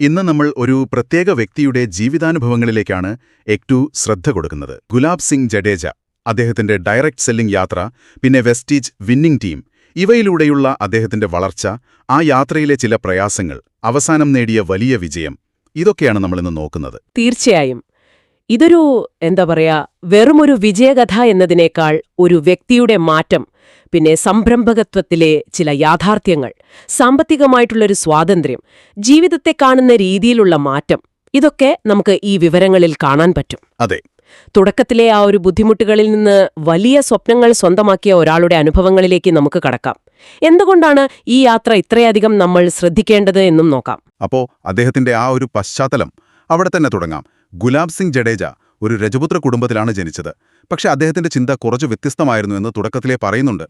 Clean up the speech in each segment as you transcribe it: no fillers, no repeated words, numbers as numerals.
ഇന്ന് നമ്മൾ ഒരു പ്രത്യേക വ്യക്തിയുടെ ജീവിതാനുഭവങ്ങളിലേക്കാണ് എക്ടു ശ്രദ്ധ കൊടുക്കുന്നത്. ഗുലാബ് സിംഗ് ജഡേജ, അദ്ദേഹത്തിന്റെ ഡയറക്റ്റ് സെല്ലിംഗ് യാത്ര, പിന്നെ വെസ്റ്റീജ് വിന്നിംഗ് ടീം, ഇവയിലൂടെയുള്ള അദ്ദേഹത്തിന്റെ വളർച്ച, ആ യാത്രയിലെ ചില പ്രയാസങ്ങൾ, അവസാനം നേടിയ വലിയ വിജയം, ഇതൊക്കെയാണ് നമ്മളിന്ന് നോക്കുന്നത്. തീർച്ചയായും ഇതൊരു വെറുമൊരു വിജയകഥ എന്നതിനേക്കാൾ ഒരു വ്യക്തിയുടെ മാറ്റം, പിന്നെ സംരംഭകത്വത്തിലെ ചില യാഥാർത്ഥ്യങ്ങൾ, സാമ്പത്തികമായിട്ടുള്ളൊരു സ്വാതന്ത്ര്യം, ജീവിതത്തെ കാണുന്ന രീതിയിലുള്ള മാറ്റം, ഇതൊക്കെ നമുക്ക് ഈ വിവരങ്ങളിൽ കാണാൻ പറ്റും. അതെ, തുടക്കത്തിലെ ആ ഒരു ബുദ്ധിമുട്ടുകളിൽ നിന്ന് വലിയ സ്വപ്നങ്ങൾ സ്വന്തമാക്കിയ ഒരാളുടെ അനുഭവങ്ങളിലേക്ക് നമുക്ക് കടക്കാം. എന്തുകൊണ്ടാണ് ഈ യാത്ര ഇത്രയധികം നമ്മൾ ശ്രദ്ധിക്കേണ്ടത് എന്നും നോക്കാം. അപ്പോ അദ്ദേഹത്തിന്റെ ആ ഒരു പശ്ചാത്തലം അവിടെ തന്നെ തുടങ്ങാം. ഗുലാബ് സിംഗ് ജഡേജ ഒരു രജപുത്ര കുടുംബത്തിലാണ് ജനിച്ചത്. പക്ഷെ അദ്ദേഹത്തിന്റെ ചിന്ത കുറച്ചു വ്യത്യസ്തമായിരുന്നു എന്ന് തുടക്കത്തിലേ പറയുന്നുണ്ട്.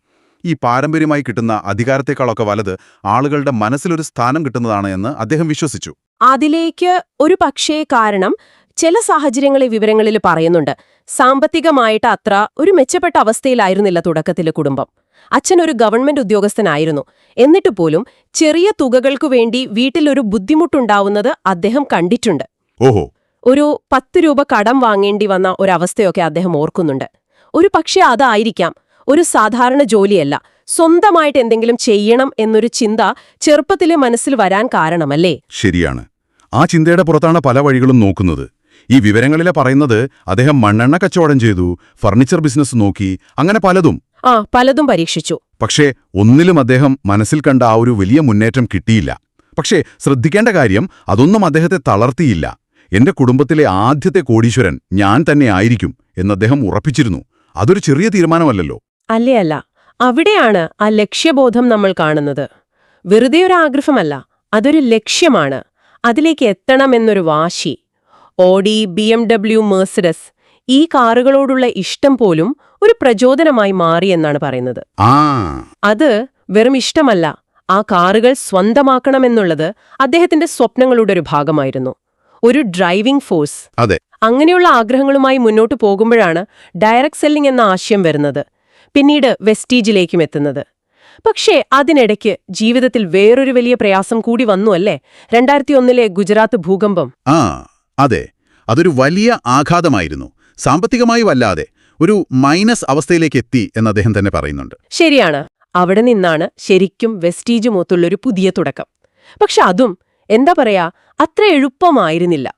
ഈ പാരമ്പര്യമായി കിട്ടുന്ന അധികാരത്തെക്കാളൊക്കെ വലുത് ആളുകളുടെ മനസ്സിലൊരു സ്ഥാനം കിട്ടുന്നതാണ് എന്ന് അദ്ദേഹം വിശ്വസിച്ചു. അതിലേക്ക് ഒരു പക്ഷേ കാരണം ചില സാഹചര്യങ്ങളെ വിവരങ്ങളിൽ പറയുന്നുണ്ട്. സാമ്പത്തികമായിട്ട് അത്ര ഒരു മെച്ചപ്പെട്ട അവസ്ഥയിലായിരുന്നില്ല തുടക്കത്തിലെ കുടുംബം. അച്ഛൻ ഒരു ഗവൺമെന്റ് ഉദ്യോഗസ്ഥനായിരുന്നു. എന്നിട്ട് പോലും ചെറിയ തുകകൾക്കു വേണ്ടി വീട്ടിലൊരു ബുദ്ധിമുട്ടുണ്ടാവുന്നത് അദ്ദേഹം കണ്ടിട്ടുണ്ട്. ഓഹോ, ഒരു 10 രൂപ കടം വാങ്ങേണ്ടി വന്ന ഒരവസ്ഥയൊക്കെ അദ്ദേഹം ഓർക്കുന്നുണ്ട്. ഒരു പക്ഷേ അതായിരിക്കാം, ഒരു സാധാരണ ജോലിയല്ല, സ്വന്തമായിട്ട് എന്തെങ്കിലും ചെയ്യണം എന്നൊരു ചിന്ത ചെറുപ്പത്തിലെ മനസ്സിൽ വരാൻ കാരണമല്ലേ? ശരിയാണ്. ആ ചിന്തയുടെ പുറത്താണ് പല വഴികളും നോക്കുന്നത്. ഈ വിവരങ്ങളിലെ പറയുന്നത് അദ്ദേഹം മണ്ണെണ്ണ കച്ചവടം ചെയ്തു, ഫർണിച്ചർ ബിസിനസ് നോക്കി, അങ്ങനെ പലതും പരീക്ഷിച്ചു. പക്ഷേ ഒന്നിലും അദ്ദേഹം മനസ്സിൽ കണ്ട ആ ഒരു വലിയ മുന്നേറ്റം കിട്ടിയില്ല. പക്ഷേ ശ്രദ്ധിക്കേണ്ട കാര്യം, അതൊന്നും അദ്ദേഹത്തെ തളർത്തിയില്ല. എന്റെ കുടുംബത്തിലെ ആദ്യത്തെ കോടീശ്വരൻ ഞാൻ തന്നെ ആയിരിക്കും എന്ന് അദ്ദേഹം ഉറപ്പിച്ചിരുന്നു. അതൊരു ചെറിയ തീരുമാനമല്ലല്ലോ. അല്ല, അവിടെയാണ് ആ ലക്ഷ്യബോധം നമ്മൾ കാണുന്നത്. വെറുതെ ഒരു ആഗ്രഹമല്ല, അതൊരു ലക്ഷ്യമാണ്. അതിലേക്ക് എത്തണമെന്നൊരു വാശി. ഓഡി, BMW, മെഴ്സിഡസ്, ഈ കാറുകളോടുള്ള ഇഷ്ടം പോലും ഒരു പ്രചോദനമായി മാറിയെന്നാണ് പറയുന്നത്. അത് വെറും ഇഷ്ടമല്ല, ആ കാറുകൾ സ്വന്തമാക്കണമെന്നുള്ളത് അദ്ദേഹത്തിന്റെ സ്വപ്നങ്ങളുടെ ഒരു ഭാഗമായിരുന്നു, ഒരു ഡ്രൈവിംഗ് ഫോഴ്സ്. അതെ, അങ്ങനെയുള്ള ആഗ്രഹങ്ങളുമായി മുന്നോട്ടു പോകുമ്പോഴാണ് ഡയറക്റ്റ് സെല്ലിംഗ് എന്ന ആശയം വരുന്നത്, പിന്നീട് വെസ്റ്റീജിലേക്കും എത്തുന്നത്. പക്ഷേ അതിനിടയ്ക്ക് ജീവിതത്തിൽ വേറൊരു വലിയ പ്രയാസം കൂടി വന്നു അല്ലേ? 2001 ഗുജറാത്ത് ഭൂകമ്പം. അതെ, അതൊരു വലിയ ആഘാതമായിരുന്നു. സാമ്പത്തികമായി വല്ലാതെ ഒരു മൈനസ് അവസ്ഥയിലേക്ക് എത്തി എന്ന് അദ്ദേഹം തന്നെ പറയുന്നുണ്ട്. ശരിയാണ്. അവിടെ നിന്നാണ് ശരിക്കും വെസ്റ്റീജ് മൊത്തുള്ളൊരു പുതിയ തുടക്കം. പക്ഷെ അതും അത്ര എളുപ്പമായിരുന്നില്ല.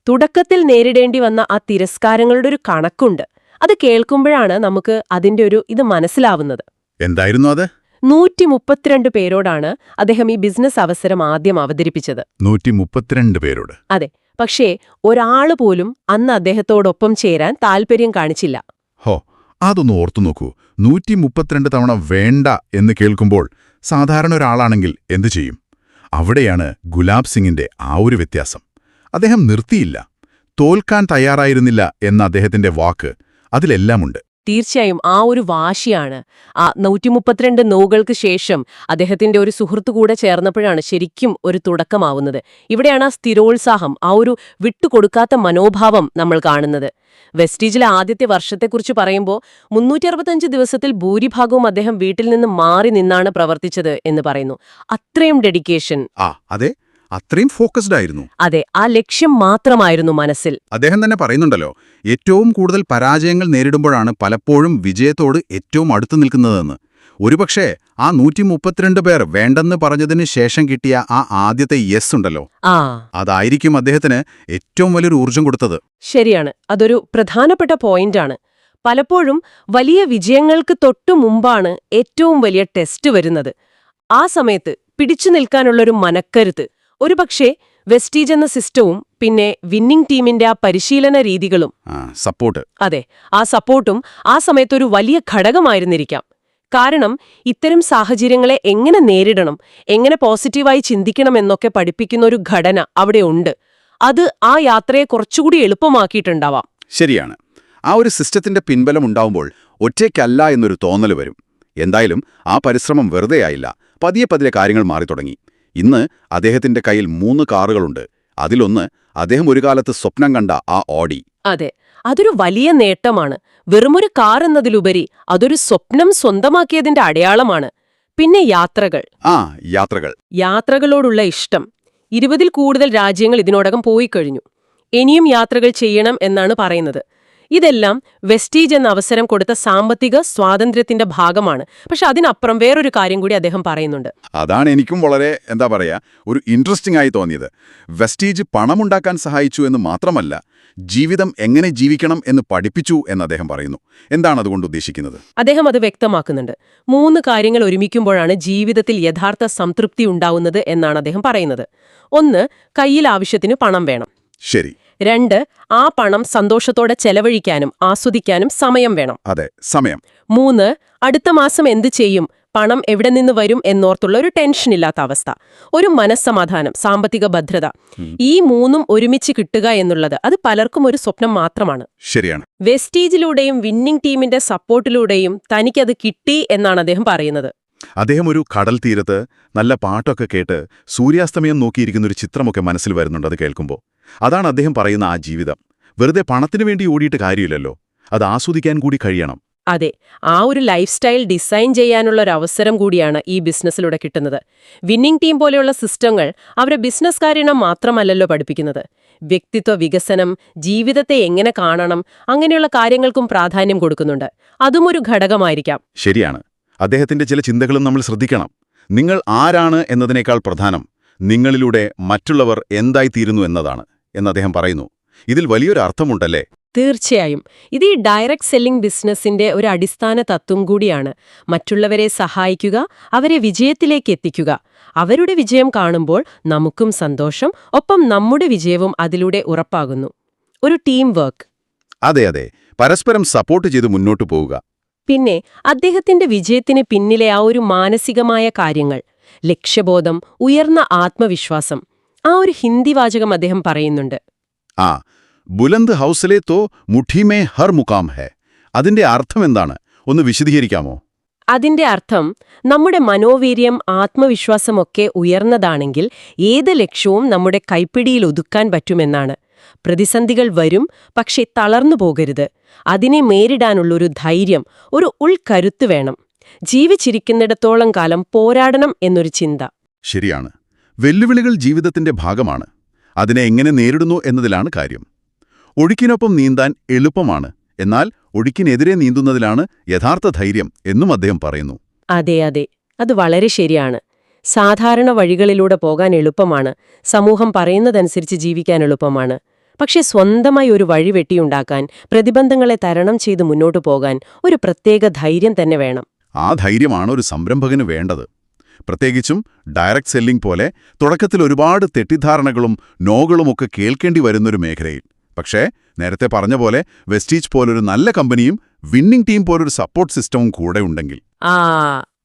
തുടക്കത്തിൽ നേരിടേണ്ടി വന്ന ആ തിരസ്കാരങ്ങളുടെ ഒരു കണക്കുണ്ട്. അത് കേൾക്കുമ്പോഴാണ് നമുക്ക് അതിന്റെ ഇത് മനസ്സിലാവുന്നത്. എന്തായിരുന്നു അത്? 132 പേരോടാണ് അദ്ദേഹം ഈ ബിസിനസ് അവസരം ആദ്യം അവതരിപ്പിച്ചത്. 132 പേരോട്? അതെ. പക്ഷേ ഒരാള് പോലും അന്ന് അദ്ദേഹത്തോടൊപ്പം ചേരാൻ താൽപര്യം കാണിച്ചില്ല. അതൊന്ന് ഓർത്തു നോക്കൂ. 132 തവണ വേണ്ട എന്ന് കേൾക്കുമ്പോൾ സാധാരണ ഒരാളാണെങ്കിൽ എന്തു ചെയ്യും? അവിടെയാണ് ഗുലാബ് സിംഗിന്റെ ആ ഒരു വ്യത്യാസം. അദ്ദേഹം നിർത്തിയില്ല, തോൽക്കാൻ തയ്യാറായിരുന്നില്ല എന്ന അദ്ദേഹത്തിന്റെ വാക്ക് അതിലെല്ലാമുണ്ട്. തീർച്ചയായും ആ ഒരു വാശിയാണ്. ആ 132 നോകൾക്ക് ശേഷം അദ്ദേഹത്തിന്റെ ഒരു സുഹൃത്തു കൂടെ ചേർന്നപ്പോഴാണ് ശരിക്കും ഒരു തുടക്കമാവുന്നത്. ഇവിടെയാണ് ആ സ്ഥിരോത്സാഹം, ആ ഒരു വിട്ടുകൊടുക്കാത്ത മനോഭാവം നമ്മൾ കാണുന്നത്. വെസ്റ്റീജിലെ ആദ്യത്തെ വർഷത്തെക്കുറിച്ച് പറയുമ്പോൾ 365 ദിവസത്തിൽ ഭൂരിഭാഗവും അദ്ദേഹം വീട്ടിൽ നിന്ന് മാറി നിന്നാണ് പ്രവർത്തിച്ചത് എന്ന് പറയുന്നു. അത്രയും ഡെഡിക്കേഷൻ. അതെ, അത്രയും ഫോക്കസ്ഡ് ആയിരുന്നു. അതെ, ആ ലക്ഷ്യം മാത്രമായിരുന്നു മനസ്സിൽ. അദ്ദേഹം തന്നെ പറയുന്നുണ്ടല്ലോ, ഏറ്റവും കൂടുതൽ പരാജയങ്ങൾ നേരിടുമ്പോഴാണ് പലപ്പോഴും വിജയത്തോട് ഏറ്റവും അടുത്തു നിൽക്കുന്നതെന്ന്. ഒരുപക്ഷേ ആ 132 പേർ വേണ്ടെന്ന് പറഞ്ഞതിന് ശേഷം കിട്ടിയ ആ ആദ്യത്തെ യെസ് ഉണ്ടല്ലോ, അതായിരിക്കും അദ്ദേഹത്തിന് ഏറ്റവും വലിയൊരു ഊർജം കൊടുത്തത്. ശരിയാണ്, അതൊരു പ്രധാനപ്പെട്ട പോയിന്റാണ്. പലപ്പോഴും വലിയ വിജയങ്ങൾക്ക് തൊട്ടു മുമ്പാണ് ഏറ്റവും വലിയ ടെസ്റ്റ് വരുന്നത്. ആ സമയത്ത് പിടിച്ചു നിൽക്കാനുള്ളൊരു മനക്കരുത്ത്, ഒരുപക്ഷേ വെസ്റ്റീജ് എന്ന സിസ്റ്റവും പിന്നെ വിന്നിംഗ് ടീമിന്റെ ആ പരിശീലന രീതികളും, സപ്പോർട്ട്, അതെ, ആ സപ്പോർട്ടും ആ സമയത്തൊരു വലിയ ഘടകമായിരുന്നിരിക്കാം. കാരണം ഇത്തരം സാഹചര്യങ്ങളെ എങ്ങനെ നേരിടണം, എങ്ങനെ പോസിറ്റീവായി ചിന്തിക്കണമെന്നൊക്കെ പഠിപ്പിക്കുന്ന ഒരു ഘടന അവിടെ ഉണ്ട്. അത് ആ യാത്രയെ കുറച്ചുകൂടി എളുപ്പമാക്കിയിട്ടുണ്ടാവാം. ശരിയാണ്. ആ ഒരു സിസ്റ്റത്തിന്റെ പിൻബലം ഉണ്ടാവുമ്പോൾ ഒറ്റയ്ക്കല്ല എന്നൊരു തോന്നൽ വരും. എന്തായാലും ആ പരിശ്രമം വെറുതെയായില്ല. പതിയെ കാര്യങ്ങൾ മാറി തുടങ്ങി. ഇന്ന് അദ്ദേഹത്തിന്റെ കയ്യിൽ 3 കാറുകളുണ്ട്. അതിലൊന്ന് അദ്ദേഹം ഒരു കാലത്ത് സ്വപ്നം കണ്ട ആ ഓഡി. അതെ, അതൊരു വലിയ നേട്ടമാണ്. വെറുമൊരു കാർ എന്നതിലുപരി അതൊരു സ്വപ്നം സ്വന്തമാക്കിയതിന്റെ അടയാളമാണ്. പിന്നെ യാത്രകളോടുള്ള ഇഷ്ടം. 20ൽ കൂടുതൽ രാജ്യങ്ങൾ ഇതിനോടകം പോയി കഴിഞ്ഞു. ഇനിയും യാത്രകൾ ചെയ്യണം എന്നാണ് പറയുന്നത്. ഇതെല്ലാം വെസ്റ്റീജ് എന്ന അവസരം കൊടുത്ത സാമ്പത്തിക സ്വാതന്ത്ര്യത്തിന്റെ ഭാഗമാണ്. പക്ഷെ അതിനപ്പുറം വേറൊരു കാര്യം കൂടി അദ്ദേഹം പറയുന്നുണ്ട്. അതാണ് എനിക്കും വളരെ ഒരു ഇൻട്രസ്റ്റിംഗ് ആയി തോന്നിയത്. വെസ്റ്റീജ് പണമുണ്ടാക്കാൻ സഹായിച്ചു എന്ന് മാത്രമല്ല, ജീവിതം എങ്ങനെ ജീവിക്കണം എന്ന് പഠിപ്പിച്ചു എന്ന് അദ്ദേഹം പറയുന്നു. എന്താണ് അതുകൊണ്ട് ഉദ്ദേശിക്കുന്നത്? അദ്ദേഹം അത് വ്യക്തമാക്കുന്നുണ്ട്. 3 കാര്യങ്ങൾ ഒരുമിക്കുമ്പോഴാണ് ജീവിതത്തിൽ യഥാർത്ഥ സംതൃപ്തി ഉണ്ടാവുന്നത് എന്നാണ് അദ്ദേഹം പറയുന്നത്. 1, കയ്യിൽ ആവശ്യത്തിന് പണം വേണം. ശരി. 2, ആ പണം സന്തോഷത്തോടെ ചെലവഴിക്കാനും ആസ്വദിക്കാനും സമയം വേണം. അതെ, സമയം. 3, അടുത്ത മാസം എന്ത് ചെയ്യും, പണം എവിടെ നിന്ന് വരും എന്നോർത്തുള്ള ഒരു ടെൻഷനില്ലാത്ത അവസ്ഥ, ഒരു മനസ്സമാധാനം, സാമ്പത്തിക ഭദ്രത. ഈ 3ഉം ഒരുമിച്ച് കിട്ടുക എന്നുള്ളത് അത് പലർക്കും ഒരു സ്വപ്നം മാത്രമാണ്. ശരിയാണ്. വെസ്റ്റീജിലൂടെയും വിന്നിംഗ് ടീമിന്റെ സപ്പോർട്ടിലൂടെയും തനിക്കത് കിട്ടി എന്നാണ് അദ്ദേഹം പറയുന്നത്. അദ്ദേഹം ഒരു കടൽ തീരത്ത് നല്ല പാട്ടൊക്കെ കേട്ട് സൂര്യാസ്തമയം നോക്കിയിരിക്കുന്നൊരു ചിത്രമൊക്കെ മനസ്സിൽ വരുന്നുണ്ട് അത് കേൾക്കുമ്പോൾ. അതാണ് അദ്ദേഹം പറയുന്ന ആ ജീവിതം. വെറുതെ പണത്തിനു വേണ്ടി ഓടിയിട്ട് കാര്യമില്ലല്ലോ, അത് ആസ്വദിക്കാൻ കൂടി കഴിയണം. അതെ, ആ ഒരു ലൈഫ് സ്റ്റൈൽ ഡിസൈൻ ചെയ്യാനുള്ള ഒരു അവസരം കൂടിയാണ് ഈ ബിസിനസ്സിലൂടെ കിട്ടുന്നത്. വിന്നിംഗ് ടീം പോലെയുള്ള സിസ്റ്റങ്ങൾ അവരെ ബിസിനസ് കാര്യണം മാത്രമല്ലല്ലോ പഠിപ്പിക്കുന്നത്. വ്യക്തിത്വ വികസനം, ജീവിതത്തെ എങ്ങനെ കാണണം, അങ്ങനെയുള്ള കാര്യങ്ങൾക്കും പ്രാധാന്യം കൊടുക്കുന്നുണ്ട്. അതും ഒരു ഘടകമായിരിക്കാം. ശരിയാണ്. അദ്ദേഹത്തിന്റെ ചില ചിന്തകളും നമ്മൾ ശ്രദ്ധിക്കണം. നിങ്ങൾ ആരാണ് എന്നതിനേക്കാൾ പ്രധാനം നിങ്ങളിലൂടെ മറ്റുള്ളവർ എന്തായിത്തീരുന്നു എന്നതാണ് എന്ന് അദ്ദേഹം പറയുന്നു. ഇതിൽ വലിയൊരു അർത്ഥമുണ്ടല്ലേ? തീർച്ചയായും. ഇത് ഈ ഡയറക്റ്റ് സെല്ലിംഗ് ബിസിനസിന്റെ ഒരു അടിസ്ഥാന തത്വം കൂടിയാണ്. മറ്റുള്ളവരെ സഹായിക്കുക, അവരെ വിജയത്തിലേക്ക് എത്തിക്കുക. അവരുടെ വിജയം കാണുമ്പോൾ നമുക്കും സന്തോഷം, ഒപ്പം നമ്മുടെ വിജയവും അതിലൂടെ ഉറപ്പാകുന്നു. ഒരു ടീം വർക്ക്. അതെ, പരസ്പരം സപ്പോർട്ട് ചെയ്ത് മുന്നോട്ടു പോവുക. പിന്നെ അദ്ദേഹത്തിന്റെ വിജയത്തിന് പിന്നിലെ ആ ഒരു മാനസികമായ കാര്യങ്ങൾ, ലക്ഷ്യബോധം, ഉയർന്ന ആത്മവിശ്വാസം, ആ ഒരു ഹിന്ദി വാചകം അദ്ദേഹം പറയുന്നുണ്ട്. ബുലന്ദ് ഹൗസലെ തോ മുഠിമേ ഹർ മുകാം ഹെ. അതിന്റെ അർത്ഥം എന്താണ്? ഒന്ന് വിശദീകരിക്കാമോ? അതിന്റെ അർത്ഥം, നമ്മുടെ മനോവീര്യം, ആത്മവിശ്വാസമൊക്കെ ഉയർന്നതാണെങ്കിൽ ഏത് ലക്ഷ്യവും നമ്മുടെ കൈപ്പിടിയിൽ ഒതുക്കാൻ പറ്റുമെന്നാണ്. പ്രതിസന്ധികൾ വരും, പക്ഷേ തളർന്നു പോകരുത്. അതിനെ നേരിടാനുള്ളൊരു ധൈര്യം, ഒരു ഉൾക്കരുത്ത് വേണം. ജീവിച്ചിരിക്കുന്നിടത്തോളം കാലം പോരാടണം എന്നൊരു ചിന്ത. ശരിയാണ്. വെല്ലുവിളികൾ ജീവിതത്തിന്റെ ഭാഗമാണ്. അതിനെ എങ്ങനെ നേരിടുന്നു എന്നതിലാണ് കാര്യം. ഒഴുക്കിനൊപ്പം നീന്താൻ എളുപ്പമാണ്, എന്നാൽ ഒഴുക്കിനെതിരെ നീന്തുന്നതിലാണ് യഥാർത്ഥ ധൈര്യം എന്നും അദ്ദേഹം പറയുന്നു. അതെ, അത് വളരെ ശരിയാണ്. സാധാരണ വഴികളിലൂടെ പോകാൻ എളുപ്പമാണ്, സമൂഹം പറയുന്നതനുസരിച്ച് ജീവിക്കാൻ എളുപ്പമാണ്. പക്ഷെ സ്വന്തമായി ഒരു വഴി വെട്ടിയുണ്ടാക്കാൻ, പ്രതിബന്ധങ്ങളെ തരണം ചെയ്ത് മുന്നോട്ടു പോകാൻ ഒരു പ്രത്യേക ധൈര്യം തന്നെ വേണം. ആ ധൈര്യമാണ് ഒരു സംരംഭകന് വേണ്ടത്. പ്രത്യേകിച്ചും ഡയറക്റ്റ് സെല്ലിംഗ് പോലെ തുടക്കത്തിൽ ഒരുപാട് തെറ്റിദ്ധാരണകളും നോകളുമൊക്കെ കേൾക്കേണ്ടി വരുന്നൊരു മേഖലയിൽ. പക്ഷേ നേരത്തെ പറഞ്ഞ പോലെ വെസ്റ്റീജ് പോലൊരു നല്ല കമ്പനിയും വിന്നിംഗ് ടീം പോലൊരു സപ്പോർട്ട് സിസ്റ്റവും കൂടെ ഉണ്ടെങ്കിൽ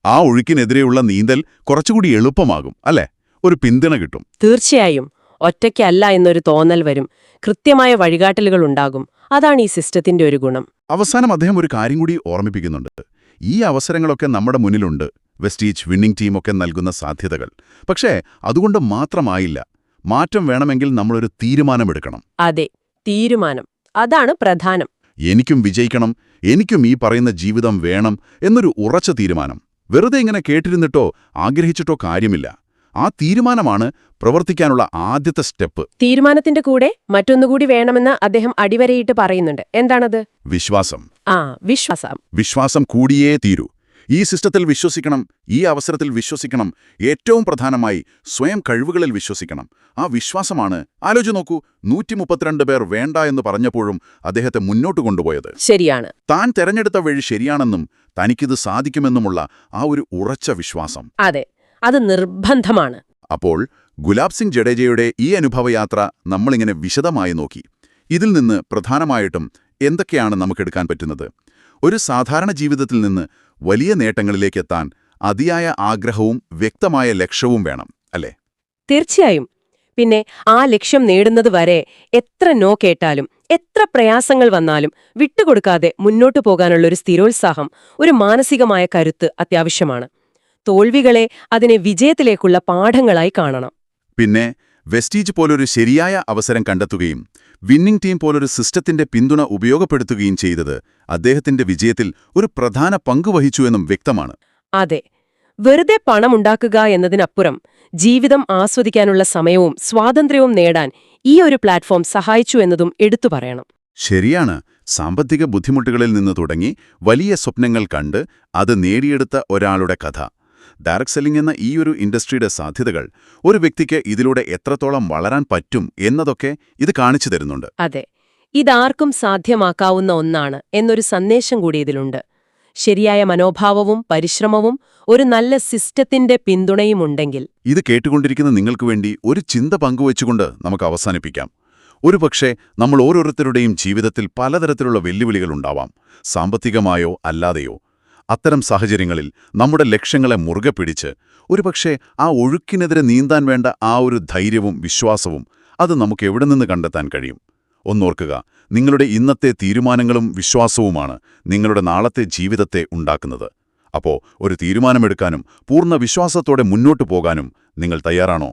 ആ ഒഴുക്കിനെതിരെയുള്ള നീന്തൽ കുറച്ചുകൂടി എളുപ്പമാകും, അല്ലേ? ഒരു പിന്തുണ കിട്ടും. തീർച്ചയായും. ഒറ്റയ്ക്കല്ല എന്നൊരു തോന്നൽ വരും. കൃത്യമായ വഴികാട്ടലുകൾ ഉണ്ടാകും. അതാണ് ഈ സിസ്റ്റത്തിന്റെ ഒരു ഗുണം. അവസാനം അദ്ദേഹം ഒരു കാര്യം കൂടി ഓർമ്മിപ്പിക്കുന്നുണ്ട്. ഈ അവസരങ്ങളൊക്കെ നമ്മുടെ മുന്നിലുണ്ട്, വെസ്റ്റീജ് വിന്നിംഗ് ടീമൊക്കെ നൽകുന്ന സാധ്യതകൾ. പക്ഷേ അതുകൊണ്ട് മാത്രമായില്ല. മാറ്റം വേണമെങ്കിൽ നമ്മളൊരു തീരുമാനമെടുക്കണം. അതെ, തീരുമാനം. അതാണ് പ്രധാനം. എനിക്കും വിജയിക്കണം, എനിക്കും ഈ പറയുന്ന ജീവിതം വേണം എന്നൊരു ഉറച്ച തീരുമാനം. വെറുതെ ഇങ്ങനെ കേട്ടിരുന്നിട്ടോ ആഗ്രഹിച്ചിട്ടോ കാര്യമില്ല. ആ തീരുമാനമാണ് പ്രവർത്തിക്കാനുള്ള ആദ്യത്തെ സ്റ്റെപ്പ്. തീരുമാനത്തിന്റെ കൂടെ മറ്റൊന്നുകൂടി വേണമെന്ന് അദ്ദേഹം അടിവരയിട്ട് പറയുന്നുണ്ട്. എന്താണത്? വിശ്വാസം. വിശ്വാസം കൂടിയേ തീരൂ. ഈ സിസ്റ്റത്തിൽ വിശ്വസിക്കണം, ഈ അവസരത്തിൽ വിശ്വസിക്കണം. ഏറ്റവും പ്രധാനമായി സ്വയം കഴിവുകളിൽ വിശ്വസിക്കണം. ആ വിശ്വാസമാണ്, ആലോചിച്ച് നോക്കൂ, 132 പേർ വേണ്ട എന്ന് പറഞ്ഞപ്പോഴും അദ്ദേഹത്തെ മുന്നോട്ട് കൊണ്ടുപോയത്. ശരിയാണ്. താൻ തെരഞ്ഞെടുത്ത വഴി ശരിയാണെന്നും തനിക്കിത് സാധിക്കുമെന്നുമുള്ള ആ ഒരു ഉറച്ച വിശ്വാസം. അതെ, അത് നിർബന്ധമാണ്. അപ്പോൾ ഗുലാബ് സിംഗ് ജഡേജയുടെ ഈ അനുഭവയാത്ര നമ്മളിങ്ങനെ വിശദമായി നോക്കി. ഇതിൽ നിന്ന് പ്രധാനമായിട്ടും എന്തൊക്കെയാണ് നമുക്കെടുക്കാൻ പറ്റുന്നത്? ഒരു സാധാരണ ജീവിതത്തിൽ നിന്ന് വലിയ നേട്ടങ്ങളിലേക്കെത്താൻ അതിയായ ആഗ്രഹവും വ്യക്തമായ ലക്ഷ്യവും വേണം, അല്ലേ? തീർച്ചയായും. പിന്നെ ആ ലക്ഷ്യം നേടുന്നത് വരെ എത്ര നോ കേട്ടാലും, എത്ര പ്രയാസങ്ങൾ വന്നാലും വിട്ടുകൊടുക്കാതെ മുന്നോട്ടു പോകാനുള്ളൊരു സ്ഥിരോത്സാഹം, ഒരു മാനസികമായ കരുത്ത് അത്യാവശ്യമാണ്. തോൽവികളെ അതിനെ വിജയത്തിലേക്കുള്ള പാഠങ്ങളായി കാണണം. പിന്നെ വെസ്റ്റീജ് പോലൊരു ശരിയായ അവസരം കണ്ടെത്തുകയും വിന്നിംഗ് ടീം പോലൊരു സിസ്റ്റത്തിന്റെ പിന്തുണ ഉപയോഗപ്പെടുത്തുകയും ചെയ്തത് അദ്ദേഹത്തിന്റെ വിജയത്തിൽ ഒരു പ്രധാന പങ്ക് വഹിച്ചു എന്നും വ്യക്തമാണ്. അതെ, വെറുതെ പണമുണ്ടാക്കുക എന്നതിനപ്പുറം ജീവിതം ആസ്വദിക്കാനുള്ള സമയവും സ്വാതന്ത്ര്യവും നേടാൻ ഈ ഒരു പ്ലാറ്റ്ഫോം സഹായിച്ചു എന്നതും എടുത്തു പറയണം. ശരിയാണ്. സാമ്പത്തിക ബുദ്ധിമുട്ടുകളിൽ നിന്ന് തുടങ്ങി വലിയ സ്വപ്നങ്ങൾ കണ്ട് അത് നേടിയെടുത്ത ഒരാളുടെ കഥ. ഡയറക്ട് സെല്ലിംഗ് എന്ന ഈയൊരു ഇൻഡസ്ട്രിയുടെ സാധ്യതകൾ ഒരു വ്യക്തിക്ക് ഇതിലൂടെ എത്രത്തോളം വളരാൻ പറ്റും എന്നതൊക്കെ ഇത് കാണിച്ചു തരുന്നുണ്ട്. അതെ, ഇതാർക്കും സാധ്യമാക്കാവുന്ന ഒന്നാണ് എന്നൊരു സന്ദേശം കൂടി ഇതിലുണ്ട്. ശരിയായ മനോഭാവവും പരിശ്രമവും ഒരു നല്ല സിസ്റ്റത്തിന്റെ പിന്തുണയുമുണ്ടെങ്കിൽ. ഇത് കേട്ടുകൊണ്ടിരിക്കുന്ന നിങ്ങൾക്ക് വേണ്ടി ഒരു ചിന്ത പങ്കുവച്ചുകൊണ്ട് നമുക്ക് അവസാനിപ്പിക്കാം. ഒരുപക്ഷെ നമ്മൾ ഓരോരുത്തരുടെയും ജീവിതത്തിൽ പലതരത്തിലുള്ള വെല്ലുവിളികൾ ഉണ്ടാവാം, സാമ്പത്തികമായോ അല്ലാതെയോ. അത്തരം സാഹചര്യങ്ങളിൽ നമ്മുടെ ലക്ഷ്യങ്ങളെ മുറുകെ പിടിച്ച് ഒരുപക്ഷെ ആ ഒഴുക്കിനെതിരെ നീന്താൻ വേണ്ട ആ ഒരു ധൈര്യവും വിശ്വാസവും അത് നമുക്ക് എവിടെ നിന്ന് കണ്ടെത്താൻ കഴിയും? ഒന്നോർക്കുക, നിങ്ങളുടെ ഇന്നത്തെ തീരുമാനങ്ങളും വിശ്വാസവുമാണ് നിങ്ങളുടെ നാളത്തെ ജീവിതത്തെ ഉണ്ടാക്കുന്നത്. അപ്പോൾ ഒരു തീരുമാനമെടുക്കാനും പൂർണ്ണ വിശ്വാസത്തോടെ മുന്നോട്ടു പോകാനും നിങ്ങൾ തയ്യാറാണോ?